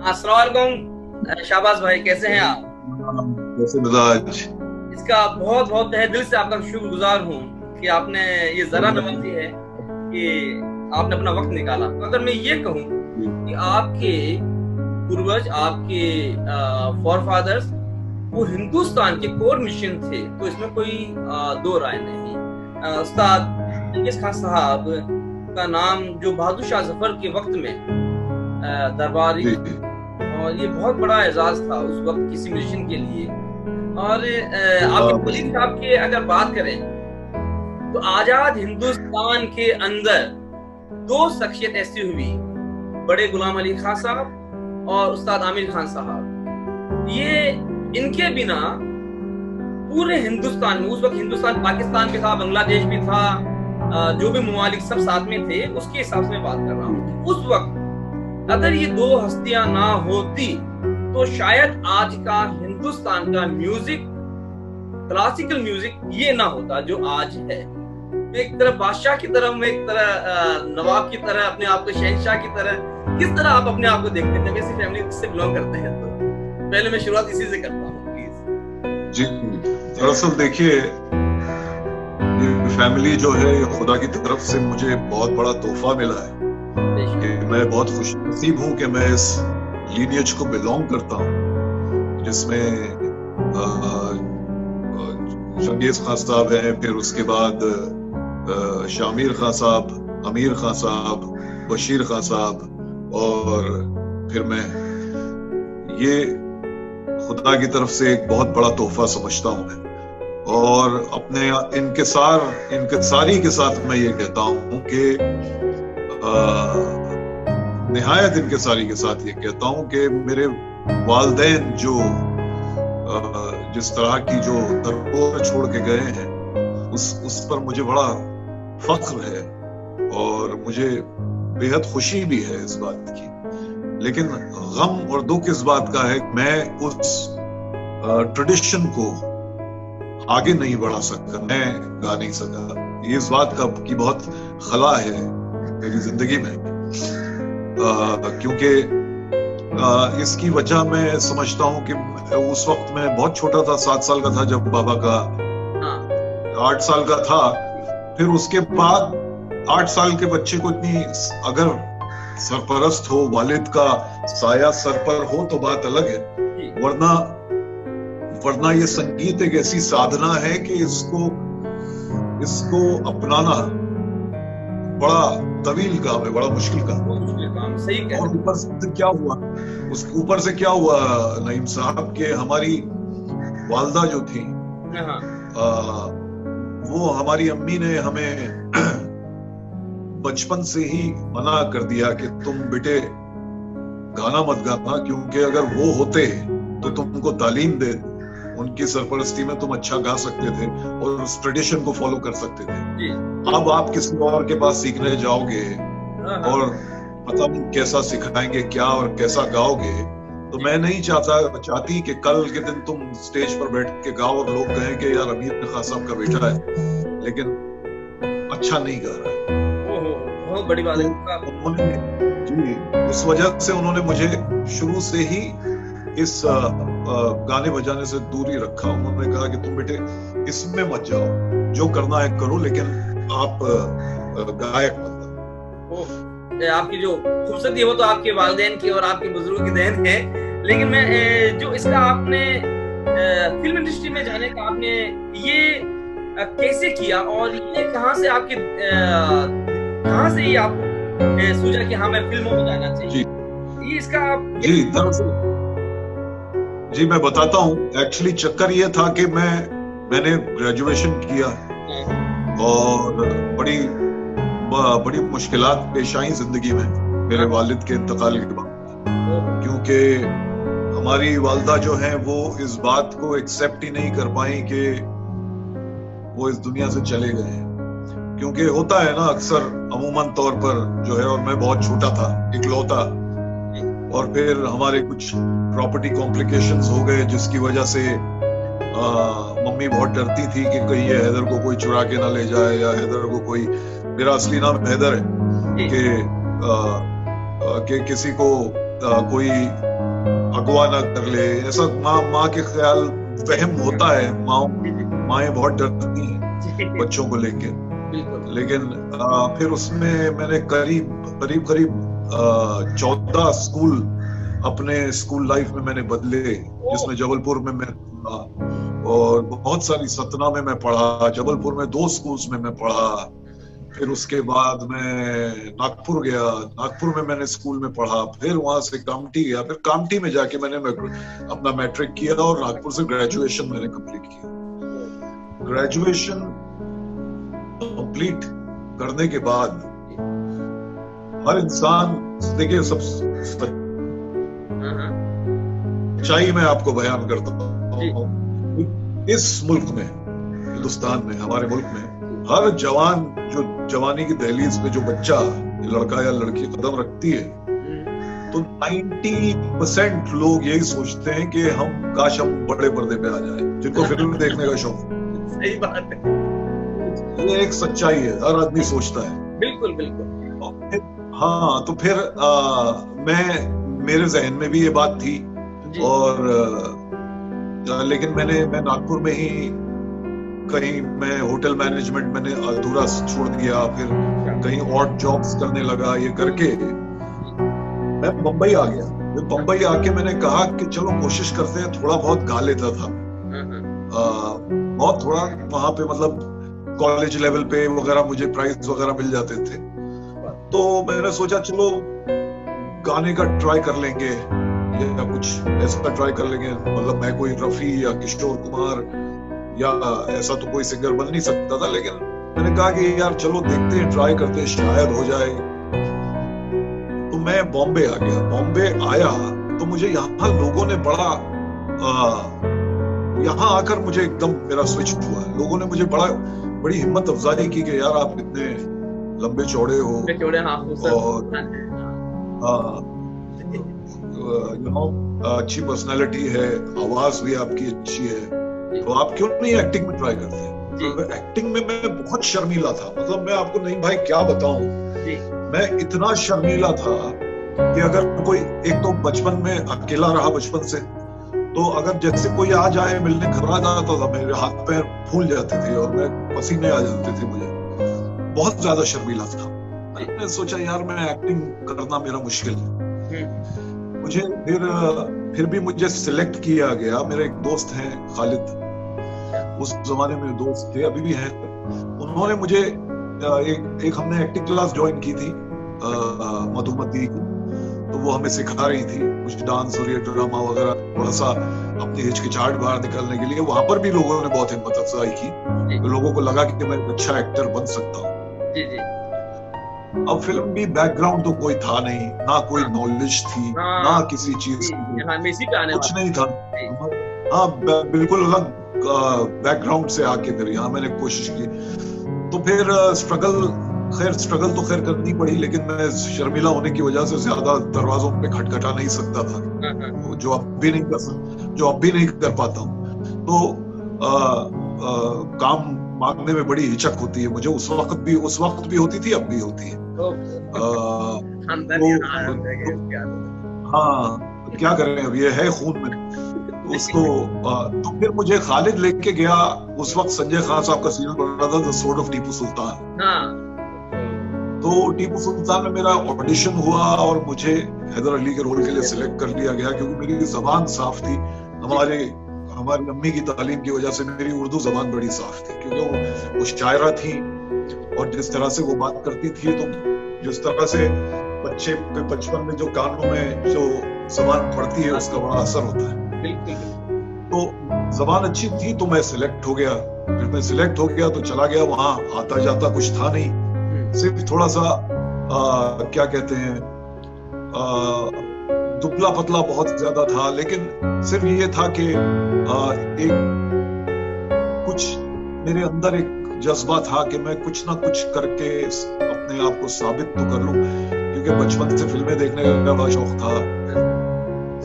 अस्सलाम वालेकुम शाहबाज भाई, कैसे हैं आप? कैसे मिजाज। इसका बहुत बहुत तहे दिल से आपका शुक्रगुजार हूँ कि आपने ये जरा नवाजी है कि आपने अपना वक्त निकाला। तो अगर मैं ये कहूँ कि आपके पूर्वज, आपके फॉरफादर्स वो हिंदुस्तान के कोर मिशन थे, तो इसमें कोई दो राय नहीं। उस्ताद चंगेज खान साहब का नाम जो बहादुर शाह जफर के वक्त में दरबारी, जी। और ये बहुत बड़ा एजाज था उस वक्त किसी मिशन के लिए। और आपके वलीद साहब की अगर बात करें तो आजाद हिंदुस्तान के अंदर दो शख्सियत ऐसी हुई, बड़े गुलाम अली खान साहब और उस्ताद आमिर खान साहब। ये इनके बिना पूरे हिंदुस्तान में, उस वक्त हिंदुस्तान पाकिस्तान भी था, बांग्लादेश भी था, जो भी ममालिक सब साथ में थे, उसके हिसाब से बात कर रहा हूँ। उस वक्त अगर ये दो हस्तियां ना होती तो शायद आज का हिंदुस्तान का म्यूजिक, क्लासिकल म्यूजिक ये ना होता जो आज है। एक तरह बादशाह की तरह, मैं एक तरह नवाब की तरह, अपने आप को शहनशाह की तरह, किस तरह आप अपने आप को देखते हैं? वैसी फैमिली से बिलोंग करते हैं तो पहले मैं शुरुआत इसी से करता हूँ प्लीज। जी, दरअसल देखिए, ये फैमिली जो है ये खुदा की तरफ से मुझे बहुत बड़ा तोहफा मिला है कि मैं बहुत खुशनसीब हूँ कि मैं इस लीनियज को बिलोंग करता हूँ, जिसमें चंगेज खान साहब हैं, फिर उसके बाद शामिर खान साहब, अमीर खान साहब, बशीर खान साहब, और फिर मैं। ये खुदा की तरफ से एक बहुत बड़ा तोहफा समझता हूँ मैं। और अपने इनकिसारी के साथ मैं ये कहता हूँ कि निहायत इनकिसारी के साथ ये कहता हूँ कि मेरे वालिदैन जो जिस तरह की जो धरोहर छोड़ के गए हैं, उस पर मुझे बड़ा फख्र है और मुझे बेहद खुशी भी है इस बात की। लेकिन गम और दुख इस बात का है कि मैं उस ट्रेडिशन को आगे नहीं बढ़ा सका, मैं गा नहीं सका। ये इस बात की बहुत खला है मेरी जिंदगी में, क्योंकि इसकी वजह मैं समझता हूँ कि उस वक्त मैं बहुत छोटा था, 7 साल का था जब बाबा का 8 साल का था। फिर उसके बाद 8 साल के बच्चे को इतनी, अगर सरपरस्त हो, वालिद का साया सर पर हो तो बात अलग है, वरना ये संगीत एक ऐसी साधना है कि इसको अपनाना बड़ा तवील काम है, बड़ा मुश्किल काम है। सही कह। और ऊपर से क्या हुआ नईम साहब के हमारी वालदा जो थी, वो हमारी अम्मी ने हमें बचपन से ही मना कर दिया कि तुम बेटे गाना मत गाना, क्योंकि अगर वो होते तो तुमको तालीम दे, उनकी सरपरस्ती में तुम अच्छा गा सकते थे और उस ट्रेडिशन को फॉलो कर सकते थे। अब आप किसी और के पास सीखने जाओगे और पता नहीं कैसा सिखाएंगे क्या और कैसा गाओगे। तो मैं नहीं चाहती कि कल के दिन तुम स्टेज पर बैठ के गाओ और लोग कहें कि यार अमीर खान साहब का बेटा है लेकिन अच्छा नहीं गा रहा है। बहुत बड़ी बात है। जी, उस वजह से उन्होंने मुझे शुरू से ही इस गाने बजाने से दूरी रखा। उन्होंने कहा कि तुम बेटे इसमें मत जाओ, जो करना है करो, लेकिन आप गायक मत बनो। आपकी जो खूबसूरती है वो तो आपके वालिदैन की और आपके बुजुर्गों की देन है, लेकिन मैं जो इसका आपने फिल्म इंडस्ट्री में जाने का आपने ये कैसे किया, और ये कहाँ से ये आप सोचा कि हाँ मैं फिल्मों में जाना चाहिए? ये इसका आप जी मैं बताता हूँ। एक्चुअली चक्कर ये था कि मैंने ग्रेजुएशन किया और बड़ी मुश्किलात पेश आई जिंदगी में मेरे वालिद के इंतकाल के बाद, क्योंकि हमारी वालदा जो है वो इस बात को एक्सेप्ट ही नहीं कर पाई कि वो इस दुनिया से चले गए हैं। क्योंकि होता है ना अक्सर अमूमन तौर पर जो है, और मैं बहुत छोटा था, इकलौता, और फिर हमारे कुछ प्रॉपर्टी कॉम्प्लिकेशंस हो गए जिसकी वजह से मम्मी बहुत डरती थी कि कहीं ये हैदर को कोई चुरा के ना ले जाए, या हैदर को कोई, मेरा असली नाम हैदर है, कि किसी को कोई अगवा ना कर ले, ऐसा माँ के ख्याल वहम होता है। माएँ बहुत डरती हैं बच्चों को लेके। लेकिन फिर उसमें मैंने करीब 14 स्कूल अपने स्कूल लाइफ में मैंने बदले, जिसमें जबलपुर में मैं पढ़ा और बहुत सारी, सतना में मैं पढ़ा, जबलपुर में 2 स्कूल्स में मैं पढ़ा। फिर उसके बाद मैं नागपुर गया, नागपुर में मैंने स्कूल में पढ़ा, फिर वहां से कामठी गया, फिर कामठी में जाके मैंने अपना मैट्रिक किया और नागपुर से ग्रेजुएशन मैंने कंप्लीट किया। ग्रेजुएशन कंप्लीट करने के बाद हर इंसान, देखिए, सब सच्चाई मैं आपको बयान करता हूँ, इस मुल्क में, हिंदुस्तान में, हमारे मुल्क में हर जवान जो जवानी की दहलीज पे जो बच्चा, लड़का या लड़की कदम रखती है, तो 90% लोग यही सोचते हैं कि काश हम बड़े पर्दे पे आ जाए, जिनको फिल्म देखने का शौक। सही बात है, ये एक सच्चाई है, हर आदमी सोचता है। बिल्कुल बिल्कुल। हाँ, तो फिर मेरे जहन में भी ये बात थी और लेकिन मैं नागपुर में ही कहीं मैं होटल मैनेजमेंट मैंने अधूरा छोड़ दिया, फिर कहीं ऑड जॉब्स करने लगा। ये करके मैं बंबई आ गया। बंबई आके मैंने कहा कि चलो कोशिश करते हैं, थोड़ा बहुत गा लेता था, बहुत थोड़ा वहां पे, मतलब कॉलेज लेवल पे वगैरह मुझे प्राइज वगैरह मिल जाते थे। तो मैंने सोचा चलो गाने का ट्राई कर लेंगे या कुछ ऐसा ट्राई कर लेंगे। मतलब मैं कोई रफी या किशोर कुमार या ऐसा तो कोई सिंगर बन नहीं सकता था, लेकिन मैंने कहा कि यार चलो देखते हैं, ट्राई करते हैं, शायद हो जाए। तो मैं बॉम्बे आ गया। बॉम्बे आया तो मुझे यहाँ लोगों ने यहाँ आकर मुझे एकदम मेरा स्विच हुआ। लोगों ने मुझे बड़ी हिम्मत अफजाई की कि यार आप इतने लंबे चौड़े हो और अच्छी पर्सनालिटी है, आवाज भी आपकी अच्छी है, तो आप क्यों नहीं एक्टिंग में ट्राई करते हैं? तो एक्टिंग में मैं बहुत शर्मीला था। मतलब मैं आपको नहीं भाई क्या बताऊं, मैं इतना शर्मीला था कि अगर कोई, एक तो बचपन में अकेला रहा बचपन से, तो अगर जैसे कोई आ जाए मिलने, घर आ जाता था, मेरे हाथ पैर फूल जाते थे और मैं पसीने आ जाते थे, मुझे बहुत ज्यादा शर्मीला था। मैंने सोचा यार मैं एक्टिंग करना मेरा मुश्किल है। मुझे फिर भी मुझे सिलेक्ट किया गया। मेरे एक दोस्त हैं खालिद, उस जमाने में दोस्त थे, अभी भी हैं। उन्होंने मुझे एक हमने एक्टिंग क्लास ज्वाइन की थी मधुमती की, तो वो हमें सिखा रही थी कुछ डांस और ये ड्रामा वगैरह, थोड़ा सा अपनी हिचकिचाहट बाहर निकालने के लिए। वहां पर भी लोगों ने बहुत हिम्मत अफजाई की, तो लोगों को लगा कि मैं अच्छा एक्टर बन सकता हूँ। अब फिल्म भी बैकग्राउंड तो कोई था नहीं, ना कोई नॉलेज थी, ना किसी चीज की, कुछ नहीं था। हाँ, बिल्कुल अलग बैकग्राउंड से आके फिर यहाँ मैंने कोशिश की। तो फिर स्ट्रगल तो खैर करनी पड़ी, लेकिन मैं शर्मिला होने की वजह से ज्यादा दरवाजों पे खटखटा नहीं सकता था, जो अब भी नहीं कर पाता हूँ। तो काम मांगने में बड़ी हिचक होती है मुझे, उस वक्त भी होती थी, अब भी होती है। हाँ, क्या करें, अब ये है खून में उसको। तो फिर मुझे खालिद लेके गया। उस वक्त संजय खान साहब का सीरियल बन रहा था, the sword of Tipu Sultan. तो टीपू सुल्तान में मेरा ऑडिशन हुआ और मुझे हैदर अली के रोल के लिए सिलेक्ट कर लिया गया, क्योंकि मेरी जबान साफ थी। हमारी अम्मी की तालीम की वजह से मेरी उर्दू जबान बड़ी साफ थी, क्योंकि वो शायरा थी और जिस तरह से वो बात करती थी, तो जिस तरह से बच्चे के बचपन में जो कानों में जो जबान पड़ती है उसका बड़ा असर होता है। तो जबान अच्छी थी, तो मैं सिलेक्ट हो गया। फिर मैं सिलेक्ट हो गया तो चला गया वहां। आता जाता कुछ था नहीं, सिर्फ थोड़ा सा क्या कहते हैं, दुबला पतला बहुत ज्यादा था, लेकिन सिर्फ ये था कि एक कुछ मेरे अंदर एक जज्बा था कि मैं कुछ ना कुछ करके अपने आप को साबित तो कर लूं, क्योंकि बचपन से फिल्में देखने का बड़ा शौक था,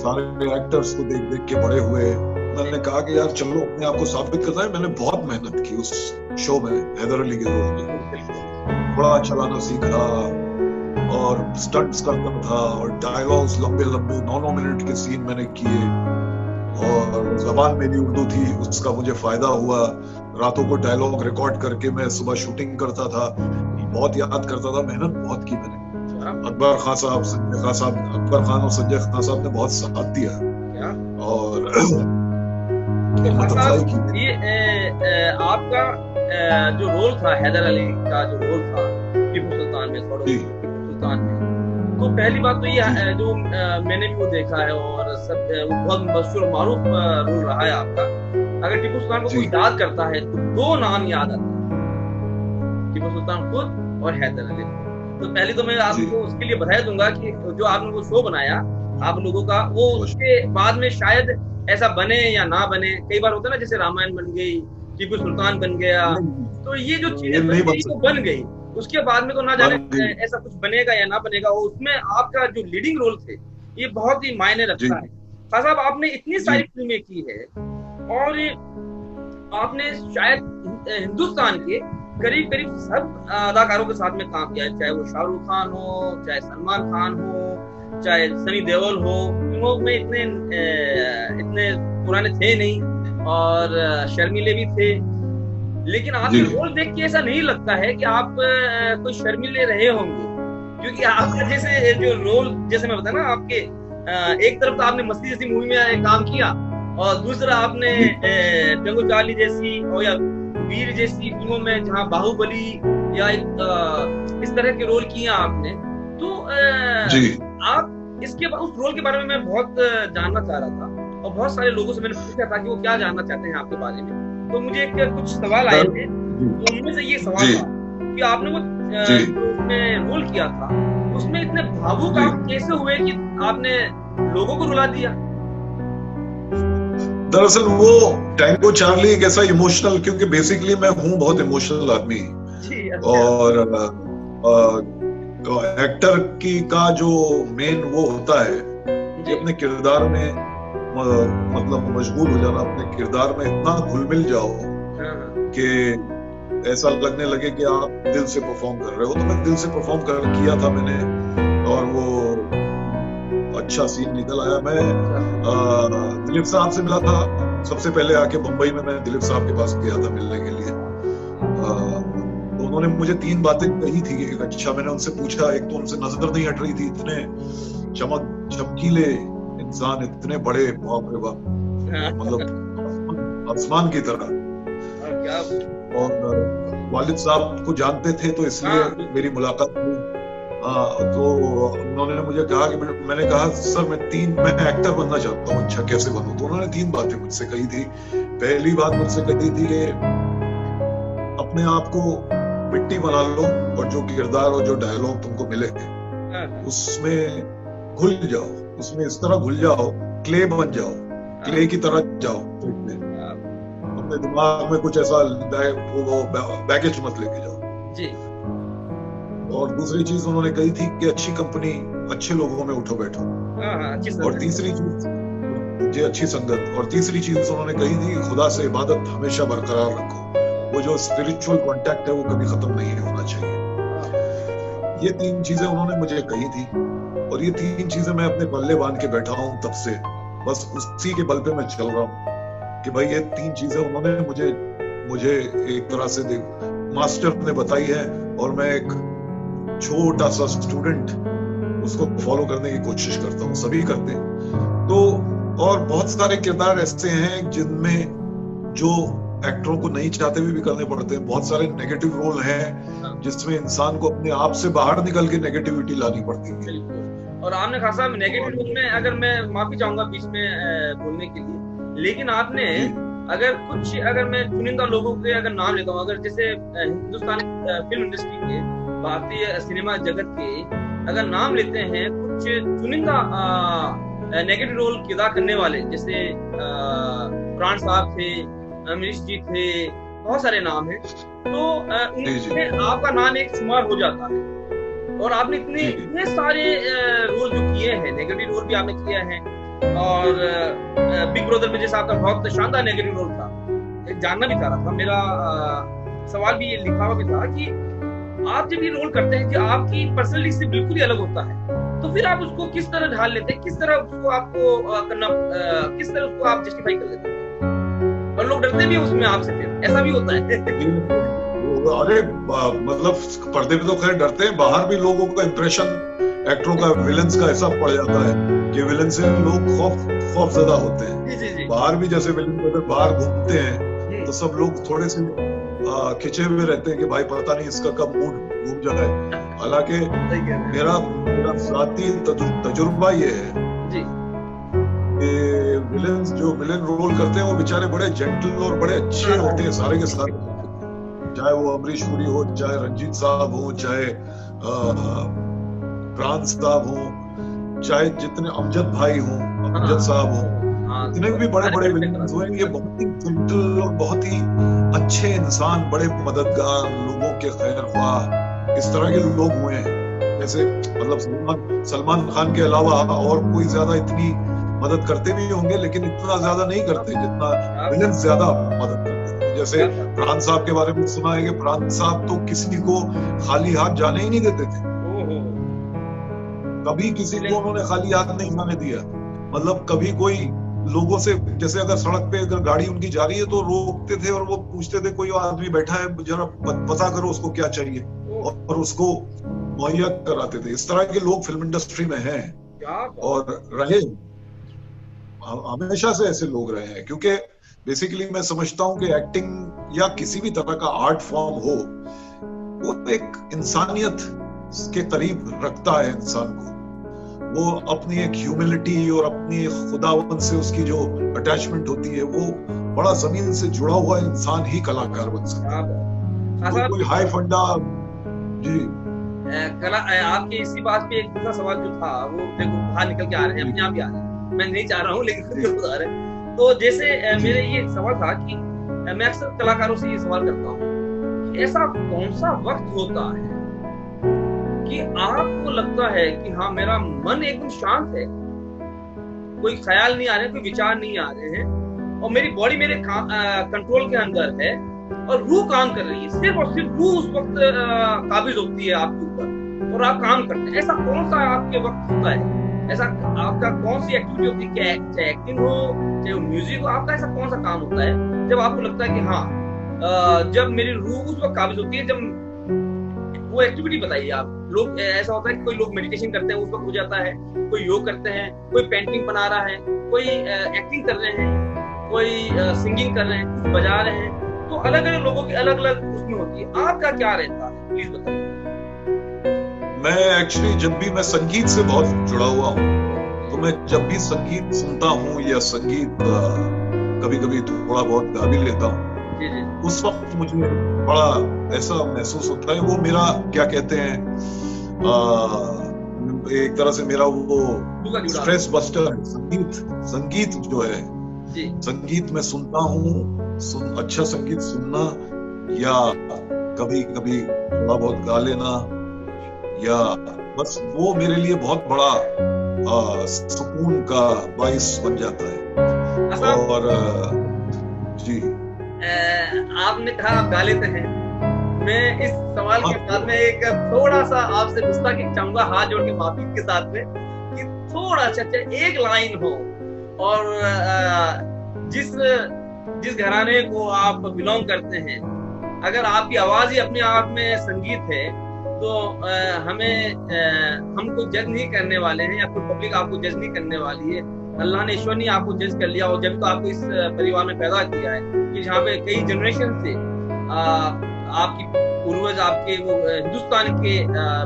सारे एक्टर्स को देख देख के बड़े हुए। मैंने कहा कि यार चलो अपने आप को साबित करना है। मैंने बहुत मेहनत की उस शो में, हैदर अली के रोल में, बड़ा चलाना सीखा और स्टंट्स करता था और डायलॉग्स लंबे लंबे 9-9 मिनट के सीन मैंने किए और जबान मेरी उर्दू थी, उसका मुझे फायदा हुआ। रातों को डायलॉग रिकॉर्ड करके मैं सुबह शूटिंग करता था, बहुत याद करता था, मेहनत बहुत की मैंने। अकबर खान साहब, संजय खान साहब, अकबर खान और संजय खान साहब ने बहुत साथ दिया और ये आपका जो रोल था हैदर अली का, जो रोल था टीपू सुल्तान में, टीपू सुल्तान में, तो पहली बात तो ये जो मैंने भी वो देखा है और सब वो बहुत मशहूर मारूफ रोल रहा है आपका। अगर टीपू सुल्तान को कोई याद करता है तो दो नाम याद आते हैं, टीपू सुल्तान खुद और हैदर अली। तो पहले तो मैं आपको उसके लिए बधाई दूंगा कि जो आपने वो शो बनाया आप लोगों का, वो उसके बाद में शायद ऐसा बने या ना बने। कई बार होता है ना, जैसे रामायण बन गई, टीपू सुल्तान बन गया, तो ये जो चीजें बन गई तो बन गई, उसके बाद में तो ना जाने ऐसा कुछ बनेगा या ना बनेगा। और उसमें आपका जो लीडिंग रोल थे ये बहुत ही मायने रखता है। खान साहब, आपने इतनी सारी फिल्में की है और आपने शायद हिंदुस्तान के करीब करीब सब अदाकारों के साथ में काम किया है, चाहे वो शाहरुख खान हो, चाहे सलमान खान हो, चाहे सनी देओल हो। फिल्मों में इतने पुराने थे नहीं और शर्मीले भी थे, लेकिन आपके रोल देख के ऐसा नहीं लगता है कि आप कोई शर्मीले रहे होंगे, क्योंकि आपका जैसे जो रोल, जैसे मैं बताया ना, आपके एक तरफ तो आपने मस्ती जैसी मूवी में काम किया और दूसरा आपने टंगो चार्ली जैसी और या वीर जैसी फिल्मों में, जहाँ बाहुबली या इस तरह के रोल किया आपने। तो आप इसके उस रोल के बारे में मैं बहुत जानना चाह रहा था और बहुत सारे लोगों से मैंने पूछा था कि वो क्या जानना चाहते हैं आपके बारे में। तो मुझे कुछ सवाल आए थे, तो उनमें से ये सवाल था कि आपने वो उसमें रोल किया था, उसमें इतने भावुक आप कैसे हुए कि आपने लोगों को रुला दिया? दरअसल वो टैंगो चार्ली एक ऐसा इमोशनल, क्योंकि बेसिकली मैं हूँ बहुत इमोशनल आदमी और एक्टर की का जो मेन वो होता है कि अपने किरदार में मतलब मशगूल हो जाना, अपने किरदार में इतना घुल मिल जाओ कि ऐसा लगने लगे कि आप दिल से परफॉर्म कर रहे हो। तो मैं दिल से परफॉर्म किया था मैंने और वो अच्छा सीन निकल आया। मैं दिलीप साहब से मिला था सबसे पहले, आके बंबई में मैं दिलीप साहब के पास गया था मिलने के लिए। तो उन्होंने मुझे 3 बातें कही थी कि अच्छा, मैंने उनसे पूछा, एक तो उनसे नजर नहीं हट रही थी, इतने चमकीले इंसान, इतने बड़े, बाप रे बाप, मतलब आसमान की तरह। और वालिद साहब को जानते थे तो इसलिए मेरी मुलाकात हुई। तो उन्होंने मुझे कहा कि मैंने कहा सर मैं एक्टर बनना चाहता हूँ, अच्छा कैसे बनूं? तो उन्होंने 3 बातें मुझसे कही थी। पहली बात मुझसे कही थी कि अपने आप को मिट्टी बना लो और जो किरदार और जो डायलॉग तुमको मिले उसमें घुल जाओ, उसमें इस तरह घुल जाओ, क्ले बन जाओ, क्ले की तरह जाओ। अपने दिमाग में कुछ ऐसा बैगेज मत लेके जाओ जी। और दूसरी चीज उन्होंने कही थी कि अच्छी कंपनी, अच्छे लोगों में उठो बैठो, और तीसरी चीज जी अच्छी संगत, और तीसरी चीज उन्होंने कही थी खुदा से इबादत हमेशा बरकरार रखो, वो जो स्पिरिचुअल कांटेक्ट है वो कभी खत्म नहीं होना चाहिए। ये 3 चीजें उन्होंने मुझे कही थी और ये 3 चीजें मैं अपने पल्ले बांध के बैठा हूँ तब से, बस उसी के बल पे मैं चल रहा हूँ कि भाई ये 3 चीजें उन्होंने मुझे एक तरह से मास्टर ने बताई है और मैं एक छोटा सा स्टूडेंट उसको फॉलो करने की कोशिश करता हूँ, सभी करते हैं। तो और बहुत सारे किरदार ऐसे हैं जिनमें जो एक्टरों को नहीं चाहते हुए भी करने पड़ते हैं। बहुत सारे नेगेटिव रोल हैं जिसमें इंसान को अपने आप से बाहर निकल के नेगेटिविटी लानी पड़ती है। और आपने खासा नेगेटिव रोल में, अगर मैं माफी चाहूंगा बीच में बोलने के लिए, लेकिन आपने अगर मैं चुनिंदा लोगों के अगर नाम लेता हूँ, अगर जैसे हिंदुस्तान फिल्म इंडस्ट्री के, भारतीय सिनेमा जगत के अगर नाम लेते हैं कुछ चुनिंदा नेगेटिव रोल अदा करने वाले, जैसे प्राण साहब थे, अमरीश जी थे, बहुत सारे नाम हैं, तो उनमें आपका नाम एक शुमार हो जाता है। और आपने इतने सारे रोल जो किए हैं, नेगेटिव रोल भी आपने किए हैं, और बिग ब्रदर में जैसा आपका बहुत शानदार नेगेटिव रोल था। जानना भी चाह रहा था, मेरा सवाल भी ये लिखा हुआ भी था कि आप जब ये रोल करते हैं जो आपकी पर्सनैलिटी से बिल्कुल ही अलग होता है, तो फिर आप उसको किस तरह ढाल लेते हैं, किस तरह उसको आपको करना, किस तरह उसको आप जस्टिफाई कर लेते हैं? और लोग डरते भी हैं उसमें आपसे, फिर ऐसा भी होता है। अरे मतलब पर्दे पे तो खैर डरते हैं, बाहर भी लोगों का इंप्रेशन एक्टरों का विलन्स का ऐसा पड़ जाता है कि विलन से लोग खौफजदा होते हैं। जी। बाहर भी जैसे विलन अगर बाहर घूमते हैं तो सब लोग थोड़े से खिंचे हुए रहते हैं कि भाई पता नहीं इसका कब मूड घूम जाए। हालांकि मेरा ज़ाती तजुर्बा ये है कि विलन रोल करते हैं वो बेचारे बड़े जेंटल और बड़े अच्छे होते हैं सारे के सारे, चाहे वो अमरीश पुरी हो, चाहे रंजीत साहब हो, चाहे प्राण साहब हो, चाहे जितने अमजद भाई हो, अमजद साहब हो, इतने भी बड़े बड़े विलेन्स हुए, ये बहुत ही जेंटल और बहुत ही अच्छे इंसान, बड़े मददगार, लोगों के खैर ख्वाह, इस तरह के लोग हुए हैं। जैसे मतलब सलमान खान के अलावा और कोई ज्यादा इतनी मदद करते भी होंगे, लेकिन इतना ज्यादा नहीं करते जितना विलेन ज्यादा मदद करते हैं। जैसे प्राण साहब के बारे में सुना है कि प्राण साहब तो किसी को खाली हाथ जाने ही नहीं देते थे, कभी किसी को उन्होंने खाली हाथ नहीं जाने दिया। मतलब कभी कोई लोगों से, जैसे अगर सड़क पे अगर गाड़ी उनकी जा रही है तो रोकते थे और वो पूछते थे कोई आदमी बैठा है जरा पता करो उसको क्या चाहिए, और उसको मुहैया कराते थे। इस तरह के लोग फिल्म इंडस्ट्री में हैं और रहे, हमेशा से ऐसे लोग रहे हैं। क्योंकि बेसिकली मैं समझता हूं कि एक्टिंग या किसी भी तरह का आर्ट फॉर्म हो, वो एक इंसानियत के करीब रखता है इंसान को। वो अपनी एक ह्यूमिलिटी और अपनी खुदावन से उसकी जो अटैचमेंट होती है, वो बड़ा जमीन से जुड़ा हुआ इंसान ही कलाकार बन सकता है। तो कोई हाई फंडा जी आपके इसी बात पे एक दूसरा सवाल जो था वो देखो बाहर निकल के आ रहे हैं, अपने आप ही आ रहे हैं, मैं नहीं चाह रहा हूँ लेकिन खुद बता रहे हैं। तो जैसे मेरे ये सवाल था कि मैं अक्सर कलाकारों से ये सवाल करता हूँ, ऐसा कौन सा वक्त होता है कि आपको लगता है कि हाँ मेरा मन एकदम शांत है, कोई ख्याल नहीं आ रहे, कोई विचार नहीं आ रहे हैं, और मेरी बॉडी मेरे कंट्रोल के अंदर है और रूह काम कर रही है, सिर्फ और सिर्फ रूह उस वक्त काबिज होती है आपके ऊपर और आप काम करते हैं। ऐसा कौन सा आपके वक्त होता है, ऐसा आपका कौन सी एक्टिविटी होती है, चाहे एक्टिंग हो चाहे म्यूजिक हो, आपका ऐसा कौन सा काम होता है जब आपको लगता है कि हाँ जब मेरी रूह उस वक्त काबिज होती है, जब वो एक्टिविटी बताइए आप। लोग ऐसा होता है कि कोई लोग मेडिटेशन करते हैं उस वक्त हो जाता है, कोई योग करते हैं, कोई पेंटिंग बना रहा है, कोई एक्टिंग कर रहे हैं, कोई सिंगिंग कर रहे हैं, कुछ बजा रहे हैं, तो अलग अलग लोगों की अलग अलग उसमें होती है। आपका क्या रहता है, प्लीज बताइए। मैं एक्चुअली जब भी मैं संगीत से बहुत जुड़ा हुआ हूँ, तो मैं जब भी संगीत सुनता हूँ या संगीत कभी कभी थोड़ा बहुत गा भी लेता हूँ, उस वक्त मुझे बड़ा ऐसा महसूस होता है, वो मेरा क्या कहते हैं एक तरह से मेरा वो स्ट्रेस बस्टर है। संगीत जो है, संगीत में सुनता हूँ, अच्छा संगीत सुनना या कभी कभी थोड़ा बहुत गा लेना, या बस वो मेरे लिए बहुत बड़ा सुकून का बाइस बन जाता है। और जी आपने कहा आप गा लेते हैं, मैं इस सवाल के साथ में एक थोड़ा सा आपसे गुस्ताखी चाहूंगा, हाथ जोड़ के माफी के साथ में, कि थोड़ा सा एक लाइन हो और जिस घराने को आप बिलोंग करते हैं, अगर आपकी आवाज ही अपने आप में संगीत है तो हमको जज नहीं करने वाले हैं, या फिर पब्लिक आपको जज नहीं करने वाली है। अल्लाह ने, ईश्वर ने आपको जज कर लिया, और जब तो आपको इस परिवार में पैदा किया है कि जहाँ पे कई जनरेशन से आपकी पूर्वज आपके वो हिंदुस्तान के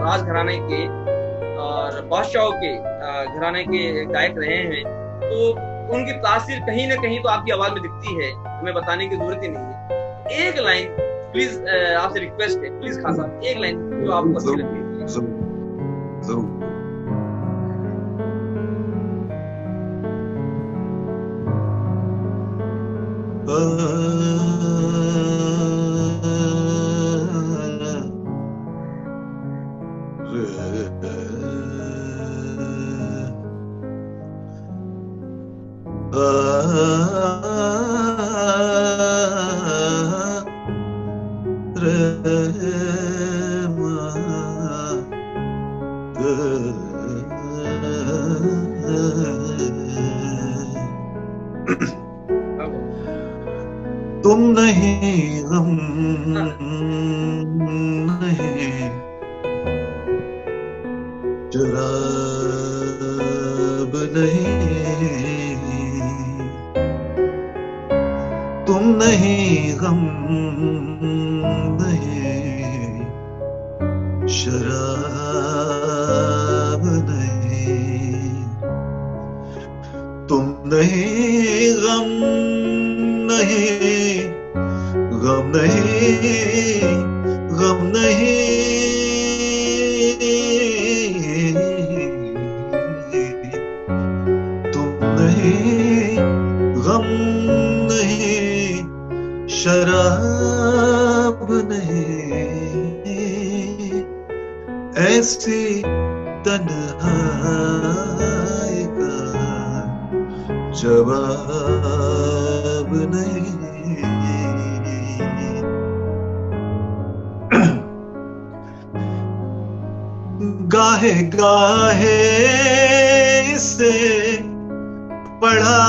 राजघराने के और बादशाहों के घराने के गायक रहे हैं, तो उनकी तासीर कहीं ना कहीं तो आपकी आवाज में दिखती है, हमें बताने की जरूरत ही नहीं है। एक लाइन प्लीज, आपसे रिक्वेस्ट है, प्लीज खान साहब एक लाइन जो आपको अच्छी लगती है। जरूर। तुम नहीं गम नहीं शराब नहीं, तुम नहीं गम नहीं शराब नहीं, तुम नहीं गम नहीं, गम नहीं, गम नहीं, तुम नहीं गम नहीं शराब नहीं, ऐसी तन्हाई का जवाब नहीं। गाहे गाहे से पढ़ा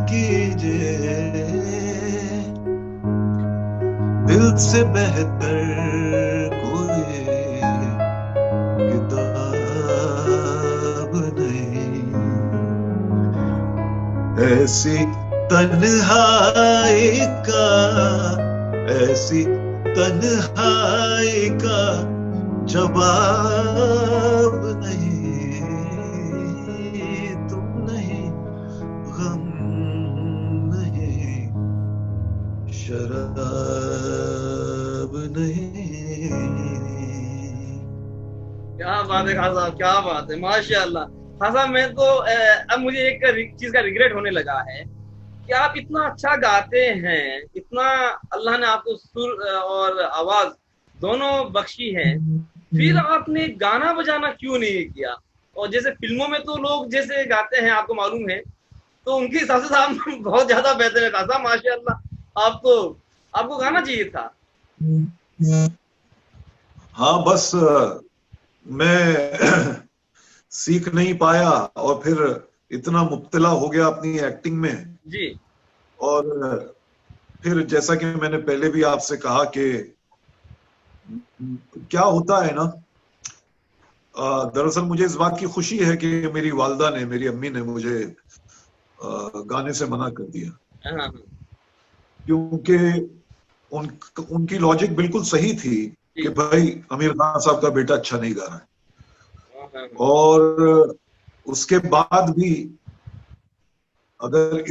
कीजिए, दिल से बेहतर कोई किताब नहीं, ऐसी तन्हाई का, ऐसी तन्हाई का जवाब नहीं, तुम नहीं गम नहीं शराब नहीं। क्या बात है खान साहब, क्या बात है, माशाल्लाह। खान साहब मैं तो अब मुझे एक चीज का रिग्रेट होने लगा है कि आप इतना अच्छा गाते हैं, इतना अल्लाह ने आपको सुर और आवाज दोनों बख्शी है, फिर आपने गाना बजाना क्यों नहीं किया? और जैसे फिल्मों में तो लोग जैसे गाते हैं, आपको मालूम है, तो उनके हिसाब से आप बहुत ज्यादा बेहतर है खासा, माशाल्लाह। आपको गाना चाहिए था। हाँ, बस मैं सीख नहीं पाया और फिर इतना मुब्तला हो गया अपनी एक्टिंग में जी। और फिर जैसा कि मैंने पहले भी आपसे कहा कि क्या होता है ना, दरअसल मुझे इस बात की खुशी है कि मेरी वालदा ने, मेरी अम्मी ने मुझे गाने से मना कर दिया, क्योंकि उनकी लॉजिक बिल्कुल सही थी कि भाई आमिर खान साहब का बेटा अच्छा नहीं गा रहा है। और उसके बाद भी अगर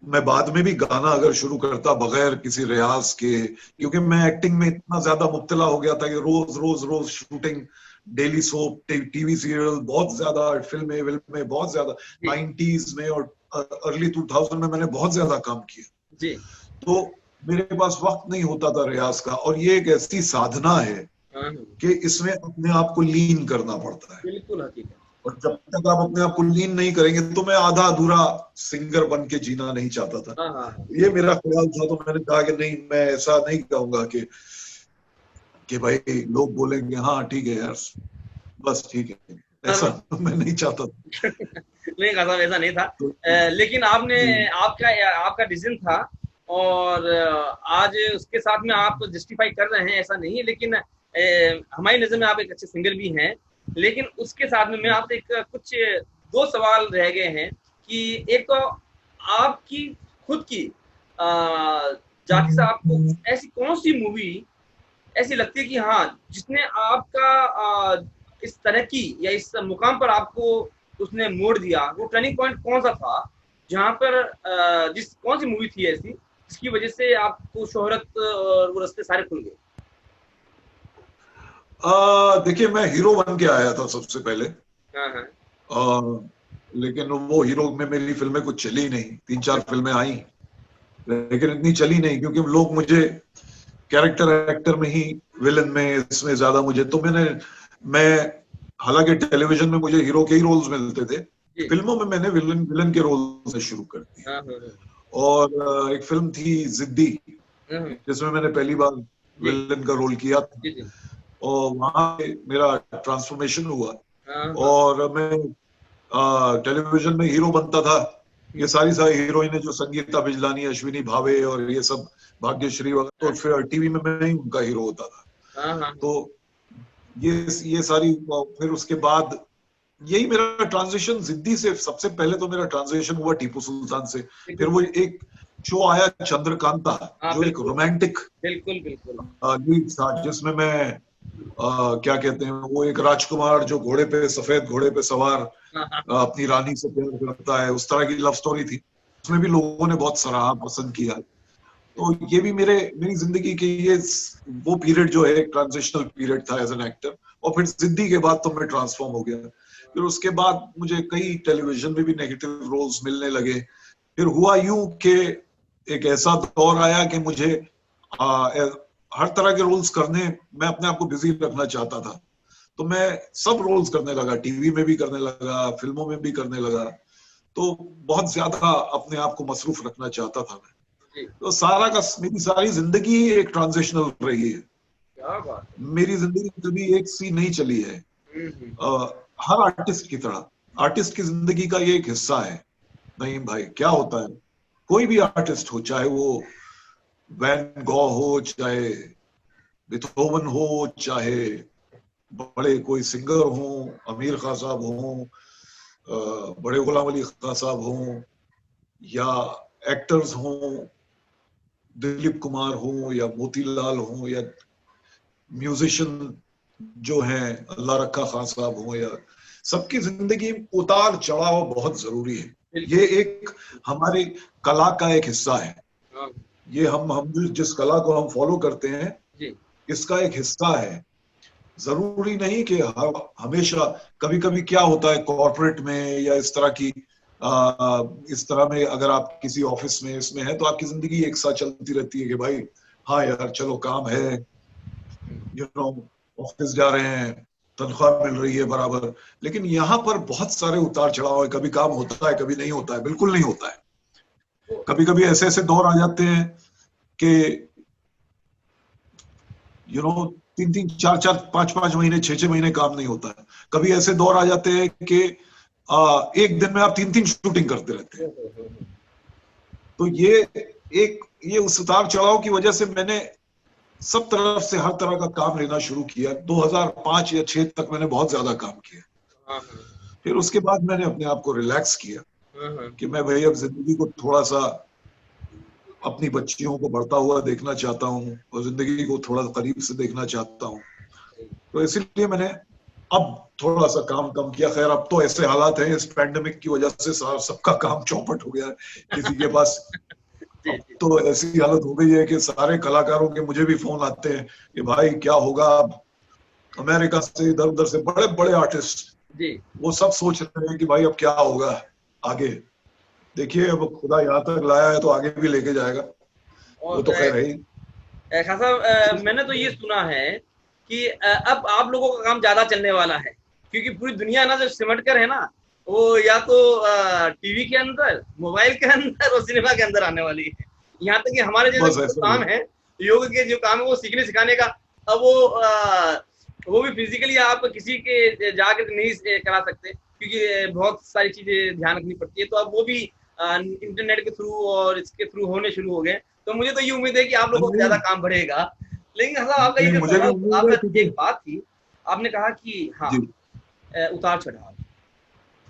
मैं बाद में भी गाना अगर शुरू करता बगैर किसी रियाज के, क्योंकि मैं एक्टिंग में इतना ज्यादा मुब्तला हो गया था कि रोज रोज रोज shooting, daily soap, TV serial, बहुत ज्यादा फिल्में बहुत ज्यादा 90s में और अर्ली 2000 में मैंने बहुत ज्यादा काम किया जी। तो मेरे पास वक्त नहीं होता था रियाज का। और ये एक ऐसी साधना है कि इसमें अपने आप को लीन करना पड़ता है। बिल्कुल हकीकत। और जब तक आप अपने आप को लीन नहीं करेंगे तो मैं आधा अधूरा सिंगर बन के जीना नहीं चाहता था। ये मेरा ख्याल था, तो मैंने कहा कि नहीं, मैं ऐसा नहीं कहूंगा कि भाई लोग बोलेंगे हाँ ठीक है यार, बस ठीक है, ऐसा मैं नहीं चाहता था। नहीं खासा ऐसा नहीं था, लेकिन आपका डिसीजन था और आज उसके साथ में आप जस्टिफाई कर रहे हैं, ऐसा नहीं है। लेकिन हमारी नजर में आप एक अच्छे सिंगर भी हैं, लेकिन उसके साथ में मैं आपसे कुछ 2 सवाल रह गए हैं कि एक तो आपकी खुद की जाति से आपको ऐसी कौन सी मूवी ऐसी लगती है कि हाँ, जिसने आपका इस तरक्की या इस मुकाम पर आपको उसने मोड़ दिया, वो टर्निंग पॉइंट कौन सा था जहां पर कौन सी मूवी थी ऐसी जिसकी वजह से आपको शोहरत और वो रास्ते सारे खुल गए? देखिए, मैं हीरो बन के आया था सबसे पहले। लेकिन वो हीरो में मेरी फिल्में कुछ चली नहीं, 3-4 फिल्में आई लेकिन इतनी चली नहीं, क्योंकि लोग मुझे कैरेक्टर एक्टर में ही, विलन में, इसमें ज्यादा मुझे, तो मैं हालांकि टेलीविजन में मुझे हीरो के ही रोल्स मिलते थे, फिल्मों में मैंने विलन के रोल से शुरू कर दिया। और एक फिल्म थी जिद्दी, जिसमें मैंने पहली बार विलन का रोल किया था। और वहां पे मेरा ट्रांसफॉर्मेशन हुआ और मैं टेलीविजन में हीरो बनता था। ये सारी हीरोइनें जो संगीता बिजलानी, अश्विनी भावे और ये सब, भाग्यश्री वगैरह, तो फिर टीवी में मैं ही उनका हीरो होता था। तो ये सारी, फिर उसके बाद यही मेरा ट्रांजिशन जिद्दी से, सबसे पहले तो मेरा ट्रांजिशन हुआ टीपू सुल्तान से। फिर वो एक शो आया चंद्रकांता, जो एक रोमांटिक लीड था, जिसमें मैं क्या कहते हैं, वो एक राजकुमार जो घोड़े पे, सफेद घोड़े पे सवार अपनी रानी से प्यार करता है, उस तरह की लव स्टोरी थी। उसमें भी लोगों ने बहुत सराहा, पसंद किया। तो ये भी मेरी जिंदगी की ये वो पीरियड जो है, ट्रांजिशनल पीरियड था एज एन एक्टर। और फिर जिद्दी के बाद तो मैं ट्रांसफॉर्म हो गया। फिर उसके बाद मुझे कई टेलीविजन में भी नेगेटिव रोल्स मिलने लगे। फिर हुआ यूं कि एक ऐसा दौर आया कि मुझे हर तरह के रोल्स करने, मैं अपने आप को बिजी रखना चाहता था। तो मैं सब रोल्स करने लगा, टीवी में भी करने लगा, फिल्मों में भी करने लगा। तो बहुत ज्यादा अपने आप को मसरूफ रखना चाहता था मैं। तो मेरी सारी जिंदगी एक ट्रांजिशनल रही है। क्या बात है। मेरी जिंदगी कभी एक सी नहीं चली है। हर आर्टिस्ट की तरह, आर्टिस्ट की जिंदगी का ये एक हिस्सा है। नईम भाई, क्या होता है, कोई भी आर्टिस्ट हो, चाहे वो वैन गॉ हो, चाहे बीथोवन हो, चाहे बड़े कोई सिंगर हो, अमीर खान साहब हो, बड़े गुलाम अली खान साहब हो, या एक्टर्स हो, दिलीप कुमार हो या मोतीलाल हो, या म्यूजिशियन जो हैं अल्लाह रखा खान साहब हो, या सबकी जिंदगी उतार चढ़ाव बहुत जरूरी है। ये एक हमारी कला का एक हिस्सा है। ये हम जिस कला को हम फॉलो करते हैं, इसका एक हिस्सा है। जरूरी नहीं कि हमेशा, कभी कभी क्या होता है कॉर्पोरेट में या इस तरह की इस तरह में, अगर आप किसी ऑफिस में इसमें है तो आपकी जिंदगी एक साथ चलती रहती है कि भाई हाँ यार चलो काम है, ऑफिस जा रहे हैं, तनख्वाह मिल रही है बराबर। लेकिन यहाँ पर बहुत सारे उतार चढ़ाव है, कभी काम होता है, कभी नहीं होता है, बिल्कुल नहीं होता है। कभी कभी ऐसे ऐसे दौर आ जाते हैं कि 3-3, 4-4, 5-5 महीने, 6-6 महीने काम नहीं होता है। कभी ऐसे दौर आ जाते हैं कि एक दिन में आप 3-3 शूटिंग करते रहते हैं। तो ये उस उतार चढ़ाव की वजह से मैंने सब तरफ से हर तरह का काम लेना शुरू किया। 2005 या 6 तक मैंने बहुत ज्यादा काम किया। फिर उसके बाद मैंने अपने आप को रिलैक्स किया कि मैं भाई अब जिंदगी को थोड़ा सा, अपनी बच्चियों को बढ़ता हुआ देखना चाहता हूँ और जिंदगी को थोड़ा करीब से देखना चाहता हूँ। तो इसीलिए मैंने अब थोड़ा सा काम कम किया। खैर अब तो ऐसे हालात हैं इस पैंडेमिक की वजह से सबका काम चौपट हो गया है किसी के पास। तो ऐसी हालत हो गई है कि सारे कलाकारों के मुझे भी फोन आते हैं कि भाई क्या होगा। अब अमेरिका से, इधर उधर से बड़े बड़े आर्टिस्ट, वो सब सोच रहे हैं कि भाई अब क्या होगा आगे। देखिए अब खुदा यहाँ तक लाया है तो आगे भी लेके जाएगा, वो तो खैर है ही। खान साहब, मैंने तो ये सुना है कि अब आप लोगों का काम ज्यादा चलने वाला है, क्योंकि पूरी दुनिया ना जो सिमट कर है ना, वो या तो टीवी के अंदर, मोबाइल के अंदर और सिनेमा के अंदर आने वाली है। यहाँ तक कि हमारे जैसे काम है, योग के जो काम है वो सीखने सिखाने का, अब वो भी फिजिकली आप किसी के जाकर नहीं करा सकते, क्योंकि बहुत सारी चीजें ध्यान रखनी पड़ती है। तो अब वो भी इंटरनेट के थ्रू और इसके थ्रू होने शुरू हो गए। तो मुझे तो ये उम्मीद है कि आप लोगों को ज्यादा काम बढ़ेगा। लेकिन आपका ये आपका एक बात थी, आपने कहा कि हाँ उतार चढ़ाव,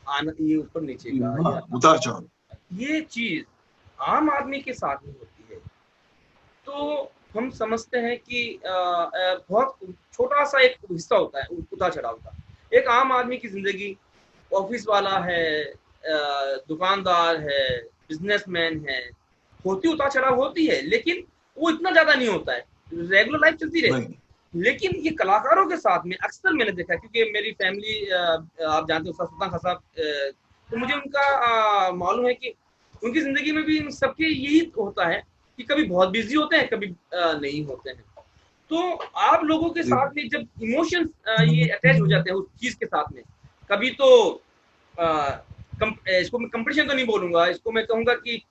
आना, ये ऊपर नीचे का उतार चढ़ाव, ये चीज आम आदमी के साथ में होती है। तो हम समझते हैं कि बहुत छोटा सा एक हिस्सा होता है उतार चढ़ाव का। एक आम आदमी की जिंदगी, ऑफिस वाला है, दुकानदार है, बिजनेसमैन है, होती उतार चढ़ाव होती है, लेकिन वो इतना ज्यादा नहीं होता है, रेगुलर लाइफ चलती रहती। लेकिन ये कलाकारों के साथ में अक्सर मैंने देखा, क्योंकि मेरी फैमिली आप जानते हो सुल्तान खान साहब, तो मुझे उनका मालूम है कि उनकी जिंदगी में भी सबके यही होता है कि कभी बहुत बिजी होते हैं, कभी नहीं होते हैं। तो आप लोगों के साथ में जब इमोशंस ये अटैच हो जाते हैं उस चीज के साथ में, कभी तो इसको मैं कंपटीशन तो नहीं बोलूंगा, इसको मैं कहूंगा कि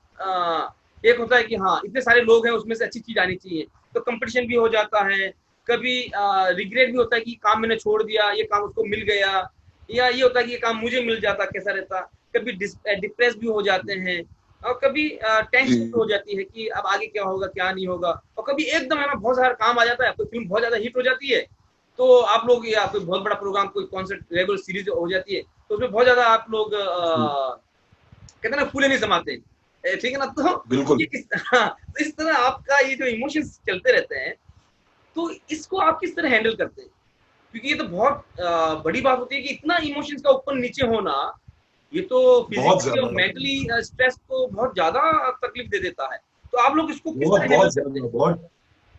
एक होता है कि हाँ इतने सारे लोग हैं उसमें से अच्छी चीज आनी चाहिए, तो कंपटीशन भी हो जाता है, कभी रिग्रेट भी होता है कि काम मैंने छोड़ दिया, ये काम उसको मिल गया, या ये होता है कि ये काम मुझे मिल जाता कैसा रहता। कभी डिप्रेस भी हो जाते हैं, और कभी टेंशन भी हो जाती है कि अब आगे क्या होगा क्या नहीं होगा, और कभी एकदम है ना बहुत सारा काम आ जाता है, कोई फिल्म बहुत ज्यादा हिट हो जाती है, तो आप लोग, या कोई बहुत बड़ा प्रोग्राम, कोई कॉन्सर्ट, रेगुलर सीरीज हो जाती है, तो उसमें बहुत ज्यादा आप लोग कहते हैं ना फूले नहीं समाते, ठीक है ना। तो बिल्कुल इस तरह आपका ये जो इमोशंस चलते रहते हैं, तो इसको आप किस तरह हैंडल करते हैं? क्योंकि ये तो बहुत बड़ी बात होती है कि इतना इमोशंस का ऊपर नीचे होना, ये तो बहुत फिजिकली और ज्यादा मेंटली स्ट्रेस को बहुत ज्यादा तकलीफ दे देता है। तो आप लोग इसको किस बहुत तरह हैंडल बहुत करते ज्यादा हैं? बहुत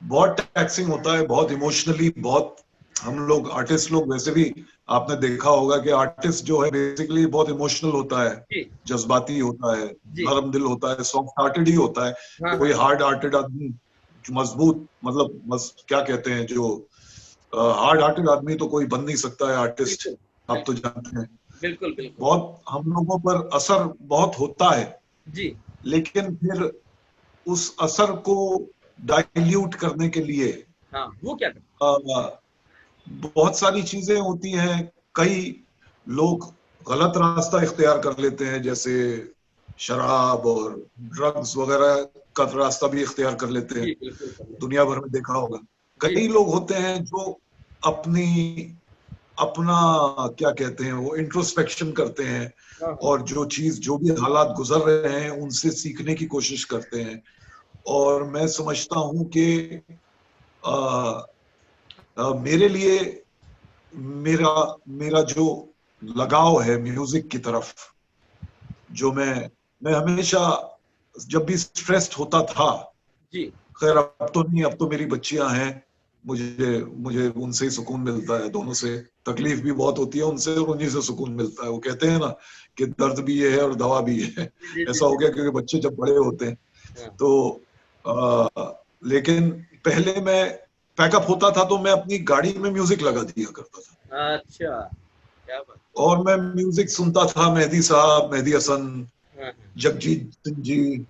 बहुत टैक्सिंग होता है, बहुत इमोशनली, बहुत। हम लोग आर्टिस्ट लोग वैसे भी आपने देखा होगा कि आर्टिस्ट जो है बेसिकली बहुत इमोशनल होता है, जी जज्बाती होता है, जी। नरम दिल होता है, सॉफ्ट हार्टेड ही होता है। हाँ कोई हाँ। हार्ड हार्टेड आदमी, जो मजबूत, मतलब क्या कहते हैं, जो हार्ड हार्टेड आदमी तो कोई बन नहीं सकता है आर्टिस्ट, बिल्कुल आप तो जानते हैं। बिल्कुल बिल्कुल। बहुत हम लोगों पर असर बहुत होता है, जी लेकिन फिर उस असर को डाइल्यूट करने के लिए हाँ, वो क्या करते बहुत सारी चीजें होती हैं। कई लोग गलत रास्ता इख्तियार कर लेते हैं, जैसे शराब और ड्रग्स वगैरह का रास्ता भी इख्तियार कर लेते हैं? हैं। जी बिल्कुल करते दुनिया भर में देखा होगा। हैं। कई जी लोग होते हैं जो अपनी अपना क्या कहते हैं, वो इंट्रोस्पेक्शन करते हैं, हाँ हाँ। और जो चीज, जो भी हालात गुजर रहे हैं उनसे सीखने की कोशिश करते हैं। और मैं समझता हूं कि मेरे लिए मेरा मेरा जो लगाव है म्यूजिक की तरफ, जो मैं हमेशा जब भी स्ट्रेस्ड होता था, जी खैर अब तो नहीं, अब तो मेरी बच्चियां हैं, मुझे मुझे उनसे ही सुकून मिलता है, दोनों से। तकलीफ भी बहुत होती है उनसे, और उन्हीं से सुकून मिलता है। वो कहते हैं ना कि दर्द भी ये है और दवा भी ये है। जी जी ऐसा हो जी। गया क्योंकि बच्चे जब बड़े होते हैं हाँ। तो लेकिन पहले मैं पैकअप होता था तो मैं अपनी गाड़ी में म्यूजिक लगा दिया करता था, अच्छा, क्या बात। और मैं म्यूजिक सुनता था। मेहदी साहब, मेहदी हसन, हाँ जगजीत सिंह जी,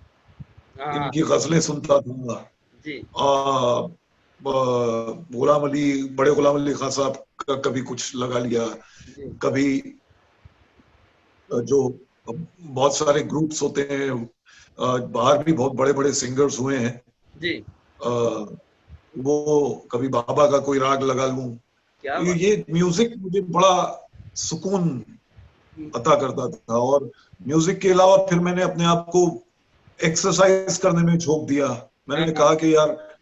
हाँ हाँ। इनकी गजलें सुनता था। जी आ, गुलाम अली, बड़े गुलाम अली खान साहब का कभी कुछ लगा लिया, जी कभी जो बहुत सारे ग्रुप्स होते हैं, बाहर भी बहुत बड़े बड़े सिंगर्स हुए हैं, जी। वो कभी बाबा का कोई राग लगा लूं। क्या तो बात। ये म्यूजिक मुझे बड़ा सुकून अता करता था। और म्यूजिक के अलावा फिर मैंने अपने आप को एक्सरसाइज करने में झोंक दिया। हाँ मैंने हाँ। कहा कि यार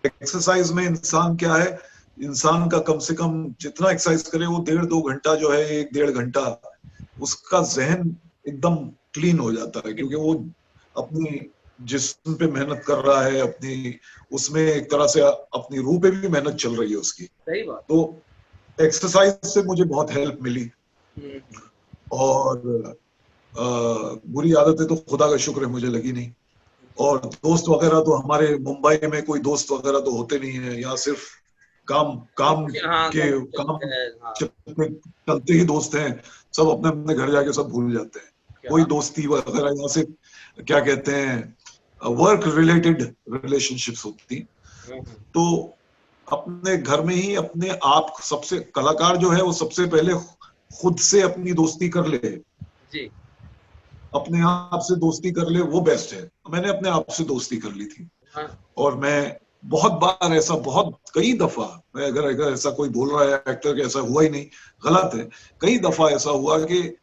एक्सरसाइज में इंसान क्या है, इंसान का कम से कम जितना एक्सरसाइज करे वो 1.5-2 घंटा जो है, 1-1.5 घंटा, उसका जहन एकदम क्लीन हो जाता है, क्योंकि वो अपनी जिस्म पे मेहनत कर रहा है, अपनी उसमें एक तरह से अपनी रूह पे भी मेहनत चल रही है उसकी। सही बात। तो एक्सरसाइज से मुझे बहुत हेल्प मिली। हम्म। और बुरी आदतें तो खुदा का शुक्र है मुझे लगी नहीं। और दोस्त वगैरह तो हमारे मुंबई में कोई दोस्त वगैरह तो होते नहीं है, यहाँ सिर्फ काम काम हाँ के कम काम चलते हैं, हाँ। चलते चलते ही दोस्त हैं। सब अपने अपने घर जाके सब भूल जाते हैं। कोई क्या। दोस्ती वगैरह यहाँ से, क्या कहते हैं, वर्क रिलेटेड रिलेशनशिप्स होती। तो अपने घर में ही अपने आप, सबसे कलाकार जो है वो सबसे पहले खुद से अपनी दोस्ती कर ले, जी अपने आप से दोस्ती कर ले, वो बेस्ट है। मैंने अपने आप से दोस्ती कर ली थी। हाँ। और मैं बहुत बार ऐसा, बहुत कई दफा, मैं अगर ऐसा कोई बोल रहा है एक्टर के ऐसा हुआ ही नहीं, गलत है। कई दफा ऐसा हुआ कि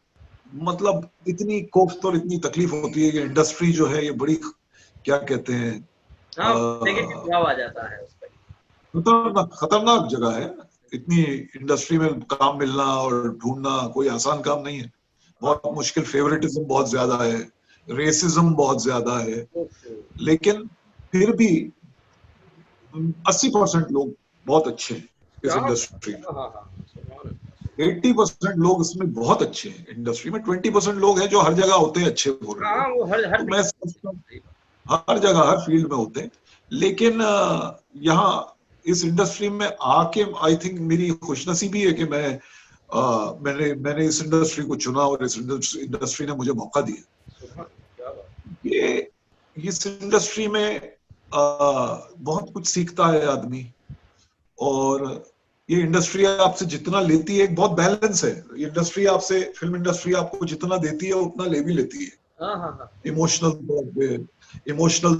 मतलब इतनी कोफ्त और इतनी तकलीफ होती है कि इंडस्ट्री जो है ये बड़ी, क्या कहते हैं, हाँ नेगेटिव प्रभाव आ जाता है उस पर। खतरनाक खतरनाक जगह है। इतनी इंडस्ट्री में काम मिलना और ढूंढना कोई आसान काम नहीं है, हाँ। बहुत मुश्किल। फेवरेटिज्म बहुत ज्यादा है, रेसिज्म बहुत ज्यादा है। ओके। लेकिन फिर भी 80% लोग बहुत अच्छे हैं इस क्या। इंडस्ट्री में। हाँ हाँ हाँ, सुभान अल्लाह। 80% लोग इसमें बहुत अच्छे हैं इंडस्ट्री में। 20% लोग हैं जो हर जगह होते हैं अच्छे बोल रहे हाँ हैं। वो हर तो मैं फील्ड। समझता हूँ हर जगह हर फील्ड में होते हैं। लेकिन यहाँ इस इंडस्ट्री में आके आई थिंक मेरी खुशनसीबी है कि मैंने इस इंडस्ट्री को चुना और इस इंडस्ट्री ने मुझे मौका दिया। सुभान, क्या बात। ये इस इंडस्ट्री में बहुत कुछ सीखता है आदमी, और ये इंडस्ट्री आपसे जितना लेती है, एक बहुत बैलेंस है। इंडस्ट्री आपसे, फिल्म इंडस्ट्री आपको जितना देती है उतना ले भी लेती है, इमोशनल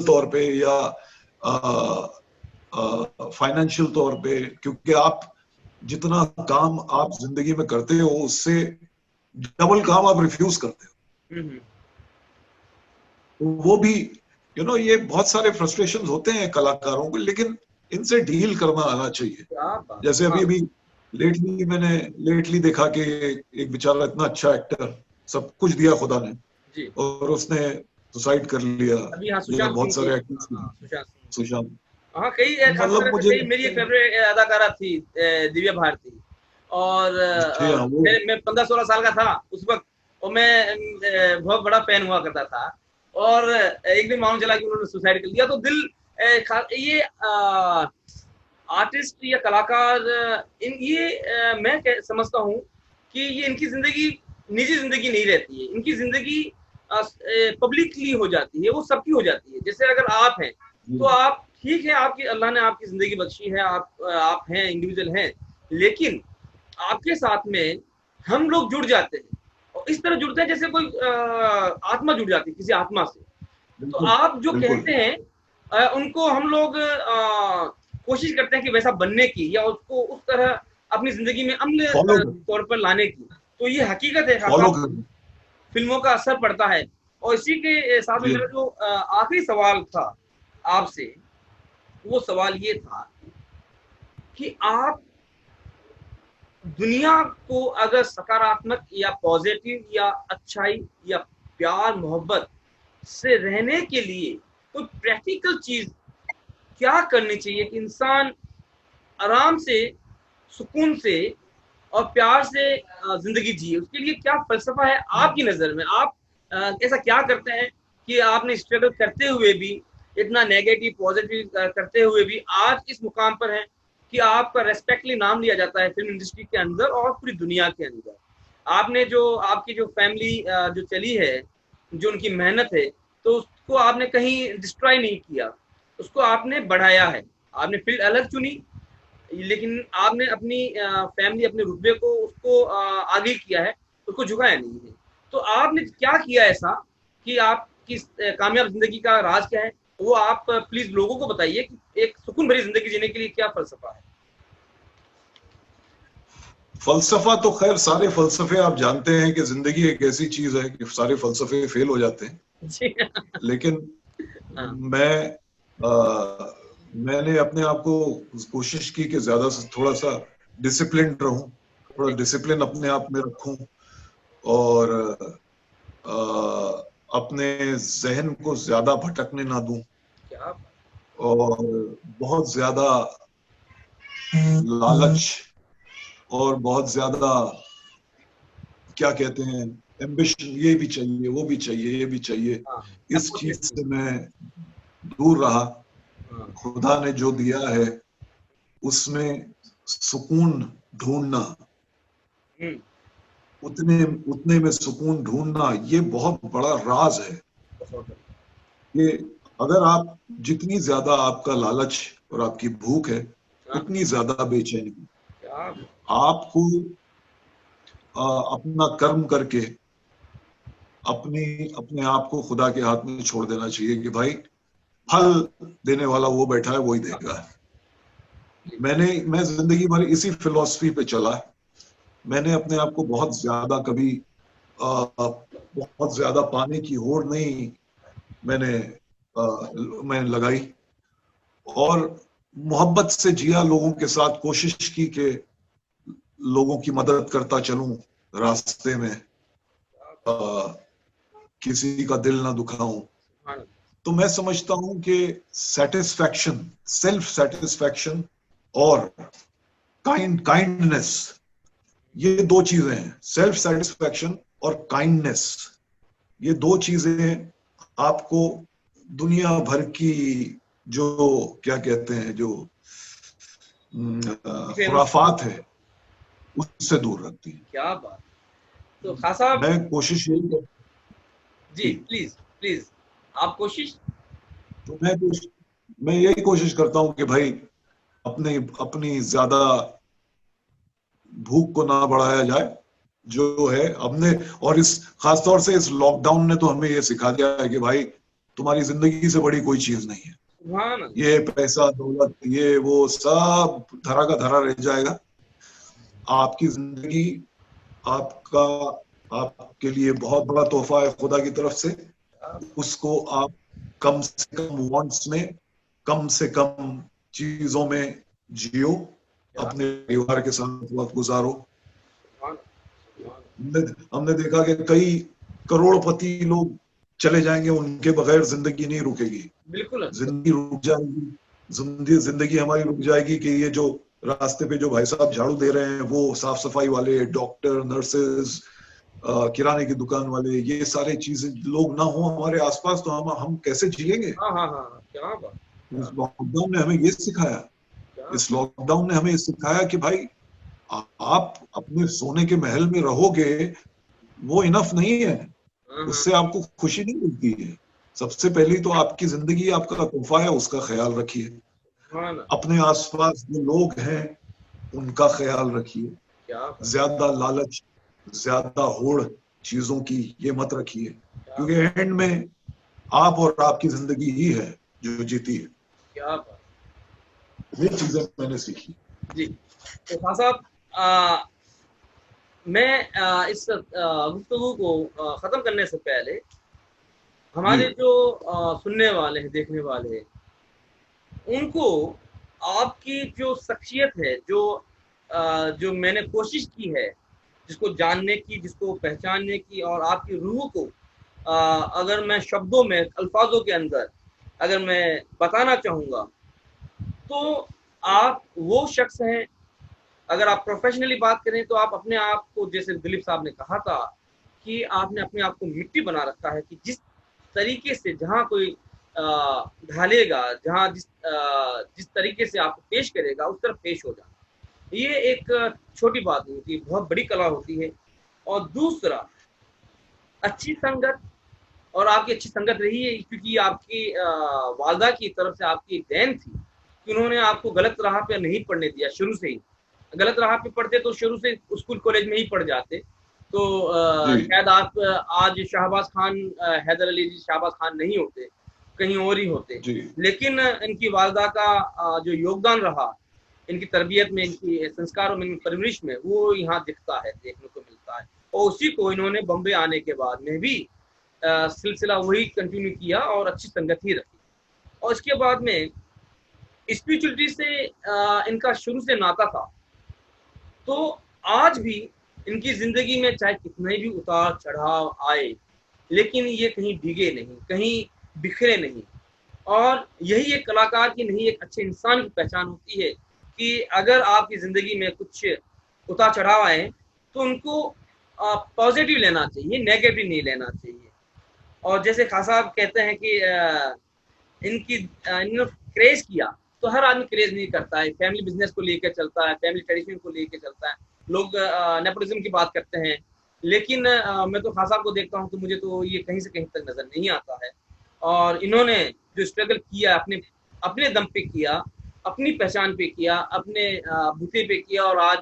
तौर पे या फाइनेंशियल तौर पे, क्योंकि आप जितना काम आप जिंदगी में करते हो उससे डबल काम आप रिफ्यूज करते हो। वो भी ये बहुत सारे फ्रस्ट्रेशंस होते हैं कलाकारों को, लेकिन इनसे डील करना आना चाहिए। जैसे अभी मैंने लेटली देखा कि एक बेचारा इतना अच्छा एक्टर, सब कुछ दिया खुदा ने, और उसने सुसाइड कर लिया। बहुत सारे एक्टर्स, सुशांत, हाँ, कई मतलब मुझे मेरी एक फेवरेट अदाकारा थी दिव्या भारती, और मैं 15-16 साल का था उस वक्त, और मैं बहुत बड़ा फैन हुआ करता था, और एक दिन मालूम चला कि उन्होंने सुसाइड कर लिया। तो दिल ये आर्टिस्ट या कलाकार, मैं समझता हूँ कि ये इनकी जिंदगी निजी जिंदगी नहीं रहती है, इनकी जिंदगी पब्लिकली हो जाती है, वो सबकी हो जाती है। जैसे अगर आप हैं तो आप ठीक है, आपकी अल्लाह ने आपकी जिंदगी बख्शी है, आप हैं, इंडिविजुअल हैं, लेकिन आपके साथ में हम लोग जुड़ जाते हैं, और इस तरह जुड़ते हैं जैसे कोई आत्मा जुड़ जाती है किसी आत्मा से। तो आप जो कहते हैं उनको हम लोग कोशिश करते हैं कि वैसा बनने की, या उसको उस तरह अपनी जिंदगी में अमल तौर पर लाने की। तो ये हकीकत है, फिल्मों का असर पड़ता है। और इसी के साथ में मेरा जो आखिरी सवाल था आपसे, वो सवाल ये था कि आप दुनिया को अगर सकारात्मक या पॉजिटिव या अच्छाई या प्यार मोहब्बत से रहने के लिए तो प्रैक्टिकल चीज क्या करनी चाहिए कि इंसान आराम से, सुकून से और प्यार से जिंदगी जिए, उसके लिए क्या फलसफा है आपकी नजर में? आप ऐसा क्या करते हैं कि आपने स्ट्रगल करते हुए भी, इतना नेगेटिव पॉजिटिव करते हुए भी आज इस मुकाम पर हैं कि आपका रेस्पेक्टली नाम लिया जाता है फिल्म इंडस्ट्री के अंदर और पूरी दुनिया के अंदर। आपने आपकी जो फैमिली जो चली है, जो उनकी मेहनत है, तो उसको आपने कहीं डिस्ट्रॉय नहीं किया, उसको आपने बढ़ाया है। आपने फील्ड अलग चुनी, लेकिन आपने अपनी फैमिली, अपने रुतबे को, उसको आगे किया है, उसको झुकाया नहीं है। तो आपने क्या किया ऐसा कि आपकी कामयाब जिंदगी का राज क्या है, वो आप प्लीज लोगों को बताइए कि एक सुकून भरी जिंदगी जीने के लिए क्या फलसफा है? फलसफा तो खैर सारे फलसफे आप जानते हैं कि जिंदगी एक ऐसी चीज है कि सारे फलसफे फेल हो जाते हैं। लेकिन मैंने अपने आप को कोशिश की कि ज्यादा से थोड़ा सा डिसिप्लिन रहूं, थोड़ा डिसिप्लिन अपने आप में रखूं, और अपने जहन को ज्यादा भटकने ना दूं, और बहुत ज्यादा लालच और बहुत ज्यादा क्या कहते हैं एम्बिशन, ये भी चाहिए, वो भी चाहिए, ये भी चाहिए, इस चीज से मैं दूर रहा। खुदा ने जो दिया है उसमें सुकून ढूंढना, उतने में सुकून ढूंढना, ये बहुत बड़ा राज है। ये अगर आप जितनी ज्यादा आपका लालच और आपकी भूख है, उतनी ज्यादा बेचैनी। आपको अपना कर्म करके अपने आप को खुदा के हाथ में छोड़ देना चाहिए कि भाई फल देने वाला वो बैठा है, वही देगा। मैं जिंदगी भर इसी फिलॉसफी पे चला। मैंने अपने आप को बहुत ज्यादा पाने की होड़ नहीं मैंने लगाई, और मोहब्बत से जिया, लोगों के साथ कोशिश की कि लोगों की मदद करता चलूं रास्ते में, किसी का दिल ना दुखाऊं। तो मैं समझता हूं कि सेटिस्फैक्शन, सेल्फ सेटिस्फैक्शन और काइंडनेस, ये दो चीजें हैं। सेल्फ सेटिस्फैक्शन और काइंडनेस, ये दो चीजें आपको दुनिया भर की जो क्या कहते हैं, जो खुराफात है, उससे दूर रखती है। क्या बात। तो खासा मैं कोशिश यही जी, प्लीज आप कोशिश। तो मैं यही कोशिश करता हूँ कि भाई अपने अपनी ज्यादा भूख को ना बढ़ाया जाए, जो है हमने। और इस खासतौर से इस लॉकडाउन ने तो हमें ये सिखा दिया है कि भाई तुम्हारी जिंदगी से बड़ी कोई चीज नहीं है। सुभान अल्लाह। ये पैसा दौलत ये वो सब धरा का धरा रह जाएगा। आपकी जिंदगी आपका आपके लिए बहुत बड़ा तोहफा है खुदा की तरफ से। उसको आप कम से कम वांट्स में, कम से कम चीजों में जियो, अपने परिवार के साथ वक्त गुजारो। हमने देखा कि कई करोड़पति लोग चले जाएंगे, उनके बगैर जिंदगी नहीं रुकेगी। बिल्कुल जिंदगी रुक जाएगी, जिंदगी हमारी रुक जाएगी कि ये जो रास्ते पे जो भाई साहब झाड़ू दे रहे हैं, वो साफ सफाई वाले, डॉक्टर, नर्सेज, किराने की दुकान वाले, ये सारे चीजें लोग ना हो हमारे आसपास तो हम कैसे जिएंगे। हाँ हाँ हाँ, क्या बात। इस लॉकडाउन ने हमें ये सिखाया, इस लॉकडाउन ने हमें ये सिखाया कि भाई आप अपने सोने के महल में रहोगे वो इनफ नहीं है, उससे आपको खुशी नहीं मिलती है। सबसे पहली तो आपकी जिंदगी आपका तोहफा है, उसका ख्याल रखिए। अपने आसपास जो लोग हैं उनका ख्याल रखिए। ज्यादा लालच, ज्यादा होड़ चीजों की ये मत रखिए, क्योंकि एंड में आप और आपकी जिंदगी ही है जो जीती है। क्या बात, ये चीजें मैंने सीखी जी। तो खान साहब, मैं इस गुफ्तगू को खत्म करने से पहले हमारे जो सुनने वाले हैं, देखने वाले हैं, उनको आपकी जो शख्सियत है, जो मैंने कोशिश की है जिसको जानने की, जिसको पहचानने की, और आपकी रूह को अगर मैं शब्दों में, अल्फाजों के अंदर अगर मैं बताना चाहूँगा, तो आप वो शख्स हैं। अगर आप प्रोफेशनली बात करें तो आप अपने आप को, जैसे दिलीप साहब ने कहा था कि आपने अपने आप को मिट्टी बना रखा है कि जिस तरीके से जहाँ कोई ढालेगा, जहाँ जिस तरीके से आपको पेश करेगा उस तरफ पेश हो जाना। ये एक छोटी बात होती है, बहुत बड़ी कला होती है। और दूसरा, अच्छी संगत, और आपकी अच्छी संगत रही है क्योंकि आपकी वालदा की तरफ से आपकी देन थी कि उन्होंने आपको गलत राह पे नहीं पढ़ने दिया। शुरू से ही गलत राह पे पढ़ते तो शुरू से स्कूल कॉलेज में ही पढ़ जाते, तो शायद आप आज शाहबाज खान, हैदर अली जी शाहबाज खान नहीं होते, कहीं और ही होते। लेकिन इनकी वालदा का जो योगदान रहा इनकी तरबियत में, इनकी संस्कारों में, इनकी परवरिश में, वो यहाँ दिखता है, देखने को मिलता है। और उसी को इन्होंने बम्बे आने के बाद में भी सिलसिला वही कंटिन्यू किया और अच्छी संगत ही रखी। और इसके बाद में स्पिरिचुअलिटी से इनका शुरू से नाता था। तो आज भी इनकी जिंदगी में चाहे कितने भी उतार चढ़ाव आए, लेकिन ये कहीं भीगे नहीं, कहीं बिखरे नहीं। और यही एक कलाकार की नहीं, एक अच्छे इंसान की पहचान होती है कि अगर आपकी जिंदगी में कुछ उतार चढ़ाव आए तो उनको पॉजिटिव लेना चाहिए, नेगेटिव नहीं लेना चाहिए। और जैसे खान साहब कहते हैं कि इन्होंने क्रेज किया, तो हर आदमी क्रेज नहीं करता है, फैमिली बिजनेस को लेकर चलता है, फैमिली ट्रेडिशन को लेकर चलता है, लोग नेपोटिज्म की बात करते हैं। लेकिन मैं तो खान साहब को देखता हूँ तो मुझे तो ये कहीं से कहीं तक नजर नहीं आता है। और इन्होंने जो स्ट्रगल किया, अपने दम पे किया, अपनी पहचान पे किया, अपने बूते पे किया, और आज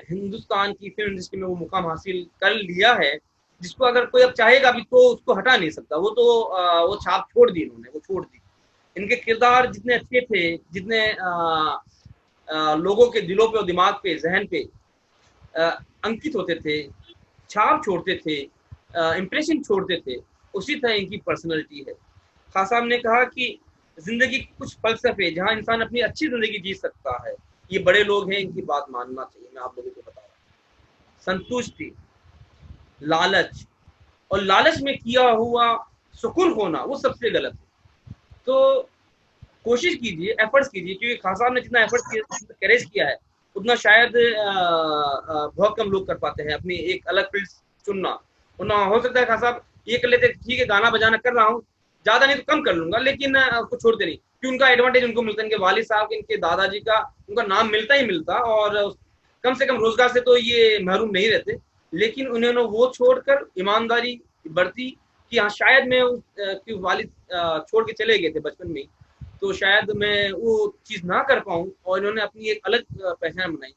हिंदुस्तान की फिल्म इंडस्ट्री में वो मुकाम हासिल कर लिया है जिसको अगर कोई अब चाहेगा भी तो उसको हटा नहीं सकता। वो तो वो छाप छोड़ दी इन्होंने, वो छोड़ दी। इनके किरदार जितने अच्छे थे, जितने लोगों के दिलों पे और दिमाग पे, जहन पे अंकित होते थे, छाप छोड़ते थे, इम्प्रेशन छोड़ते थे, उसी तरह इनकी पर्सनैलिटी है। खान साहब ने कहा कि जिंदगी के कुछ फलसफे जहां इंसान अपनी अच्छी जिंदगी जी सकता है, ये बड़े लोग हैं, इनकी बात मानना चाहिए। मैं आप लोगों को बता रहा हूँ, संतुष्टि, लालच, और लालच में किया हुआ सुकून होना, वो सबसे गलत है। तो कोशिश कीजिए, एफर्ट्स कीजिए, क्योंकि खान साहब ने जितना एफर्ट्स किया, करेज किया है, उतना शायद बहुत कम लोग कर पाते हैं अपनी एक अलग फील्ड चुनना। उतना हो सकता है खान साहब ये कर लेते, ठीक है गाना बजाना कर रहा हूँ, ज्यादा नहीं तो कम कर लूंगा, लेकिन उसको छोड़ते नहीं, क्योंकि उनका एडवांटेज उनको मिलता है, इनके वालिद साहब, इनके दादाजी का, उनका नाम मिलता ही मिलता, और कम से कम रोजगार से तो ये महरूम नहीं रहते। लेकिन उन्होंने वो छोड़कर ईमानदारी बरती कि हाँ शायद मैं कि वालिद छोड़ के चले गए थे बचपन में, तो शायद मैं वो चीज़ ना कर पाऊँ और इन्होंने अपनी एक अलग पहचान बनाई।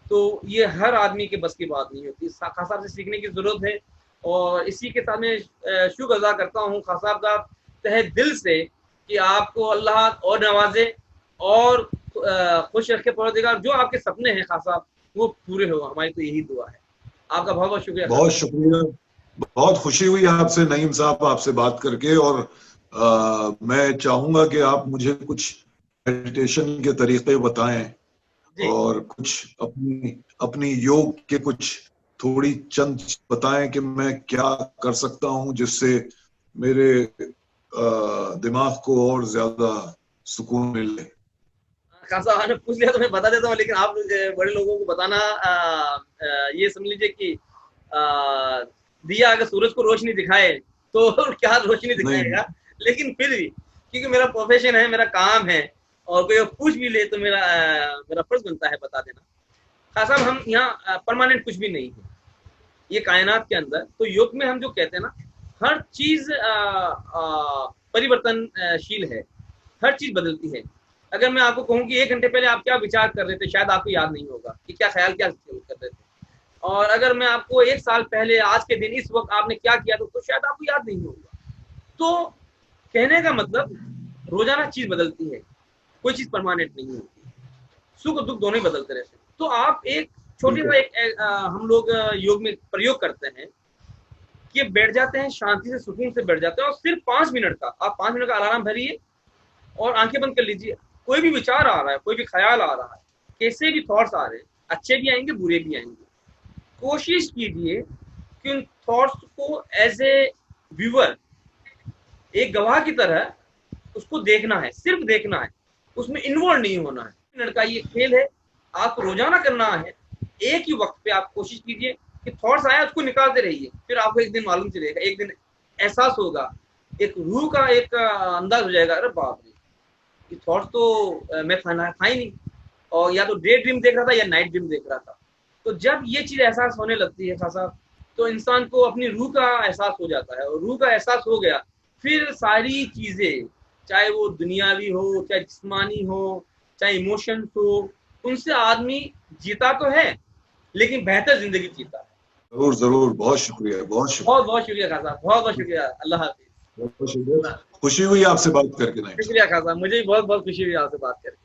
तो ये हर आदमी के बस की बात नहीं होती, खान साहब से सीखने की ज़रूरत है। और इसी के साथ मैं शुक्र अदा करता हूँ खान साहब का तहे दिल से कि आपको अल्लाह और नवाजे और खुश रखे परवरदिगार। जो आपके सपने हैं खान साहब वो पूरे हो, हमारी तो यही दुआ है। आपका बहुत बहुत शुक्रिया। बहुत शुक्रिया, बहुत खुशी हुई आपसे नईम साहब, आपसे बात करके। और मैं चाहूंगा कि आप मुझे कुछ मेडिटेशन के तरीके बताएं और कुछ अपनी अपनी योग के कुछ थोड़ी चंद बताएं कि मैं क्या कर सकता हूं जिससे मेरे दिमाग को और ज्यादा सुकून मिले। खान साहब ने पूछ लिया तो मैं बता देता हूँ, लेकिन आप बड़े लोगों को बताना ये समझ लीजिए कि दिया अगर सूरज को रोशनी दिखाए तो क्या रोशनी दिखाएगा, लेकिन फिर भी क्योंकि मेरा प्रोफेशन है, मेरा काम है, और कोई पूछ भी ले तो मेरा फर्ज बनता है बता देना। खान साहब हम यहाँ परमानेंट कुछ भी नहीं है ये कायनात के अंदर। तो योग में हम जो कहते हैं ना, हर चीज परिवर्तनशील है, हर चीज बदलती है। अगर मैं आपको कहूँ कि 1 घंटे पहले आप क्या विचार कर रहे थे, शायद आपको याद नहीं होगा कि क्या ख्याल क्या कर रहे थे। और अगर मैं आपको 1 साल पहले आज के दिन इस वक्त आपने क्या किया तो शायद आपको याद नहीं होगा। तो कहने का मतलब रोजाना चीज बदलती है, कोई चीज परमानेंट नहीं होती, सुख और दुख दोनों ही बदलते रहते हैं। तो आप एक छोटे सा हम लोग योग में प्रयोग करते हैं कि बैठ जाते हैं, शांति से सुकून से बैठ जाते हैं, और सिर्फ 5 मिनट का आप 5 मिनट का अलार्म भरिए और आंखें बंद कर लीजिए। कोई भी विचार आ रहा है, कोई भी ख्याल आ रहा है, कैसे भी थॉट्स आ रहे हैं, अच्छे भी आएंगे बुरे भी आएंगे, कोशिश कीजिए कि उन थॉट्स को एज ए व्यूअर, एक गवाह की तरह उसको देखना है, सिर्फ देखना है, उसमें इन्वॉल्व नहीं होना है। मिनट का ये खेल है, आपको रोजाना करना है। एक ही वक्त पे आप कोशिश कीजिए कि थॉट्स आए उसको निकालते रहिए, फिर आपको एक दिन मालूम चलेगा, एक दिन एहसास होगा, एक रूह का एक अंदाज हो जाएगा, अरे बाप रे ये थॉट्स तो मैं था ही नहीं, और या तो डे ड्रीम देख रहा था या नाइट ड्रीम देख रहा था। तो जब ये चीज एहसास होने लगती है खासा, तो इंसान को अपनी रूह का एहसास हो जाता है, और रूह का एहसास हो गया फिर सारी चीजें, चाहे वो दुनियावी हो, चाहे जिस्मानी हो, चाहे इमोशंस हो, उनसे आदमी जीता तो है लेकिन बेहतर जिंदगी जीता है। जरूर जरूर, बहुत शुक्रिया, बहुत शुक्रिया, बहुत बहुत शुक्रिया खासा, बहुत बहुत शुक्रिया। अल्लाह हाफिज। खुशी हुई आपसे बात करके। शुक्रिया खासा, मुझे भी बहुत बहुत खुशी हुई आपसे बात करके।